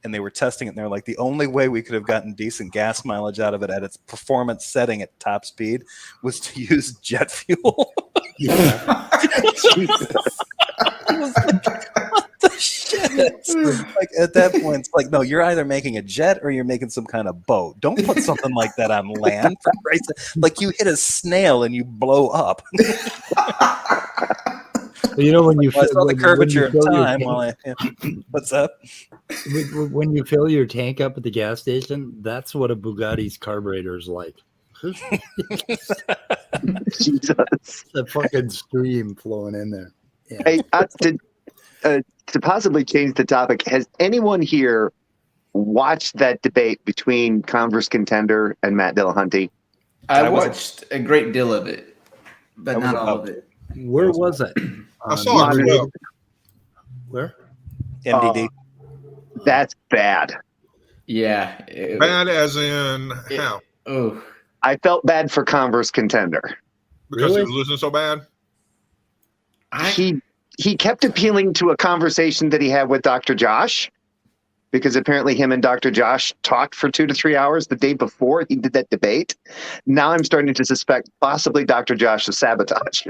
and they were testing it. And they're like, the only way we could have gotten decent gas mileage out of it at its performance setting at top speed was to use jet fuel. Yeah. I was like, what the shit? Like at that point, it's like, no, you're either making a jet or you're making some kind of boat. Don't put something like that on land. For Christ's sake. Like you hit a snail and you blow up. You know, when you Well, I saw the when you curvature of fill your time. tank- While what's up? when you fill your tank up at the gas station, that's what a Bugatti's carburetor is like. Jesus. The fucking stream flowing in there. Yeah. Hey, to possibly change the topic, has anyone here watched that debate between Converse Contender and Matt Dillahunty? I watched a great deal of it, but I was not all about- of it. Where was it? I saw it. Monday. Where? MDD. That's bad. Yeah. Bad as in how? Oh, I felt bad for Converse Contender. Because Really? he was losing so bad? He kept appealing to a conversation that he had with Dr. Josh, because apparently him and Dr. Josh talked for 2 to 3 hours the day before he did that debate. Now I'm starting to suspect possibly Dr. Josh is sabotage.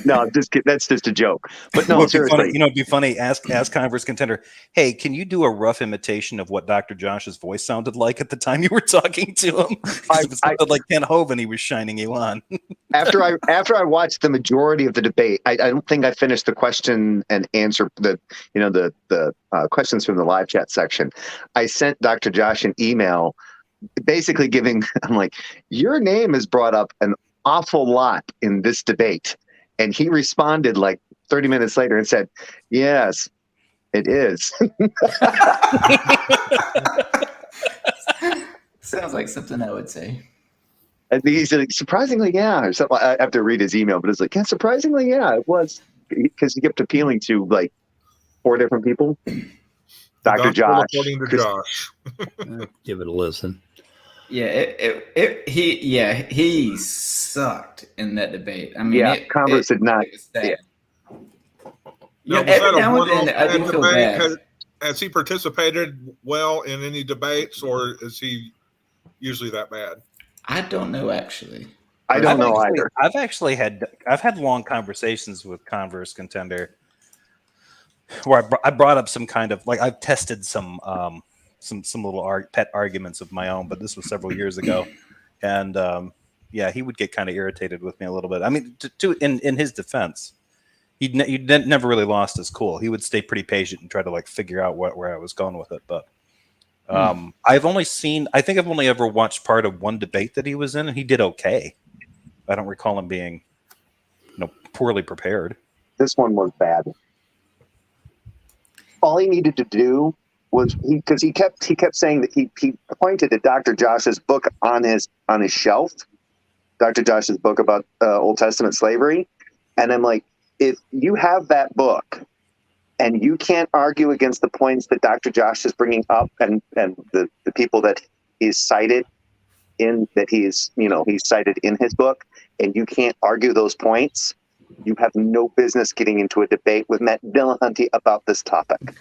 No, I'm just kidding. That's just a joke. But no, seriously. It'd be funny. Ask Converse Contender, hey, can you do a rough imitation of what Dr. Josh's voice sounded like at the time you were talking to him? It sounded like Ken Hovind he was shining you on. After I watched the majority of the debate, I don't think I finished the question and answer the questions from the live chat section. I sent Dr. Josh an email, basically I'm like, your name is brought up an awful lot in this debate, and he responded like 30 minutes later and said, yes, it is. sounds like something I would say. And he said, surprisingly, yeah. Or something. I have to read his email, but it's like, yeah, surprisingly, yeah, it was, because he kept appealing to like 4 different people. Dr. Josh. According to Josh. Give it a listen. Yeah, he sucked in that debate. I mean, Yeah, Converse did not. It was sad. Now, was every that a now and one-off then I do feel debate? bad. Has he participated well in any debates, or is he usually that bad? I don't know, actually. I don't know either. I've had long conversations with Converse Contender where I brought up some kind of, like, I've tested some little pet arguments of my own, but this was several years ago. And he would get kind of irritated with me a little bit. I mean, in his defense, he never really lost his cool. He would stay pretty patient and try to like figure out where I was going with it. But I think I've only ever watched part of one debate that he was in, and he did okay. I don't recall him being, poorly prepared. This one was bad. All he needed to do was because he kept saying that he pointed to Dr. Josh's book on his shelf, Dr. Josh's book about Old Testament slavery, and I'm like, if you have that book and you can't argue against the points that Dr. Josh is bringing up and the people that he's cited in he's cited in his book, and you can't argue those points, you have no business getting into a debate with Matt Dillahunty about this topic.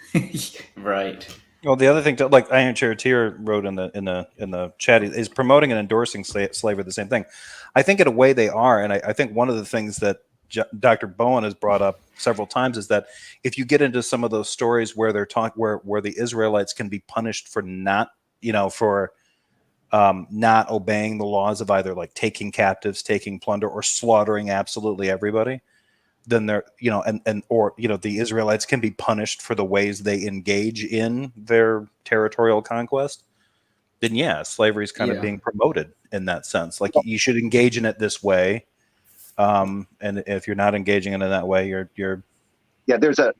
Right. Well, the other thing, like Iron Charioteer wrote in the chat, is promoting and endorsing slavery the same thing. I think in a way they are, and I think one of the things that Dr. Bowen has brought up several times is that if you get into some of those stories where they're where the Israelites can be punished for not obeying the laws of either like taking captives, taking plunder, or slaughtering absolutely everybody, then they're the Israelites can be punished for the ways they engage in their territorial conquest. Then slavery is kind of being promoted in that sense. Like you should engage in it this way. And if you're not engaging in it that way, there's a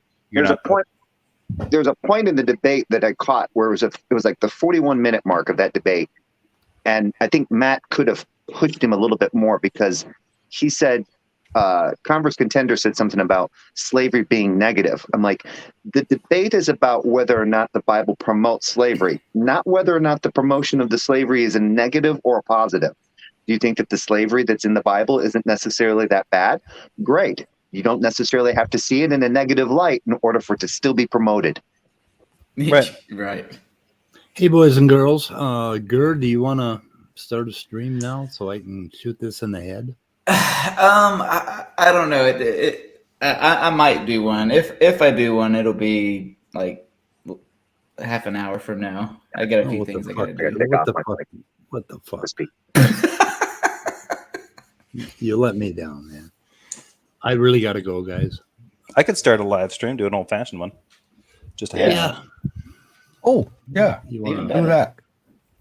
point in the debate that I caught where it was like the 41-minute mark of that debate, and I think Matt could have pushed him a little bit more, because he said Converse Contender said something about slavery being negative. I'm like, the debate is about whether or not the Bible promotes slavery, not whether or not the promotion of the slavery is a negative or a positive. Do you think that the slavery that's in the Bible isn't necessarily that bad? Great. You don't necessarily have to see it in a negative light in order for it to still be promoted. Right. Hey, boys and girls. Gerd, do you want to start a stream now so I can shoot this in the head? I don't know. I might do one. If I do one, it'll be like half an hour from now. I got a few what the things I fuck? gotta do. Take What off the my fuck? mic What the to fuck? speak. You let me down, man. I really got to go, guys. I could start a live stream, do an old fashioned one. Just a half Yeah. hour. Oh, yeah. You Even want better. Do that.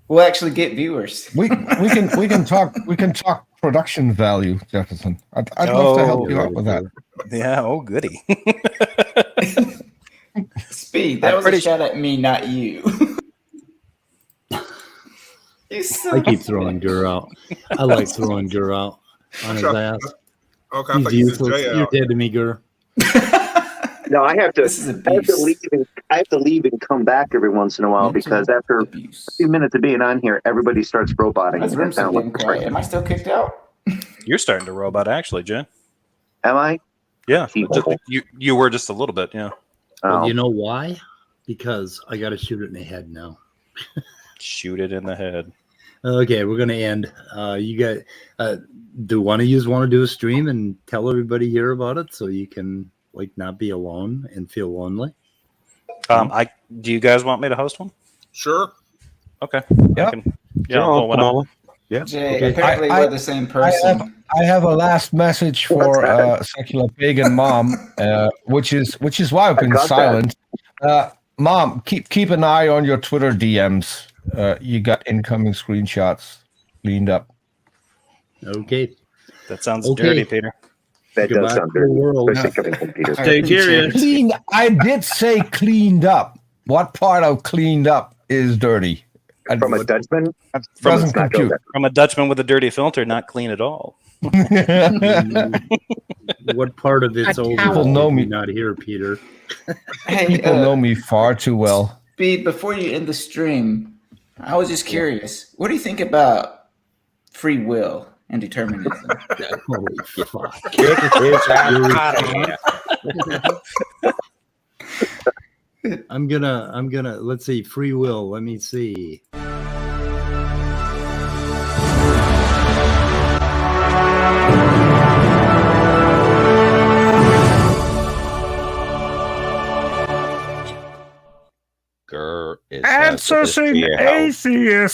We'll actually get viewers. We can talk production value, Jefferson. I'd love to help you out with that. Yeah, oh goody. Speed, that I'm was a pretty shot at me, not you. You I keep suck. throwing Gur out. I like throwing Gur out on his ass. Okay, I He's thought you said useless. Jay You're out. dead to me, Gur. No, I have to. This is I have to abuse. leave. I have to leave and come back every once in a while because Mental after abuse. a few minutes of being on here, everybody starts roboting. This and room's I so don't damn like this quiet. right Am I still kicked out? You're starting to robot, actually, Jen. now. Am I? Yeah, People. you were just a little bit. Yeah, Well, Oh. you know why? Because I got to shoot it in the head now. shoot it in the head. Okay, we're gonna end. You got do one of you want to do a stream and tell everybody here about it so you can like not be alone and feel lonely? Do you guys want me to host one? Sure. Okay. Yeah. I can, yeah, Sure, I'll pull one come up. on. Yeah. Jay, Okay. apparently I- we're the same person. I have a last message for secular pagan mom, which is why I've been got that. silent. Mom, keep an eye on your Twitter DMs. You got incoming screenshots cleaned up. Okay. That sounds Okay. dirty, Peter. That Goodbye does sound to the good, world. especially coming from Peter. Stay curious. Cleaned. I did say cleaned up. What part of cleaned up is dirty? From a Dutchman, Doesn't it's not compute. good. From a Dutchman with a dirty filter, not clean at all. What part of it's over? People know me. Not here, Peter. Hey, People know me far too well. Speed, before you end the stream, I was just curious. What do you think about free will and determinism? Holy fuck. Kick his ass out of here. I'm gonna let's see, free will. Let me see. Grr is Answers in atheist.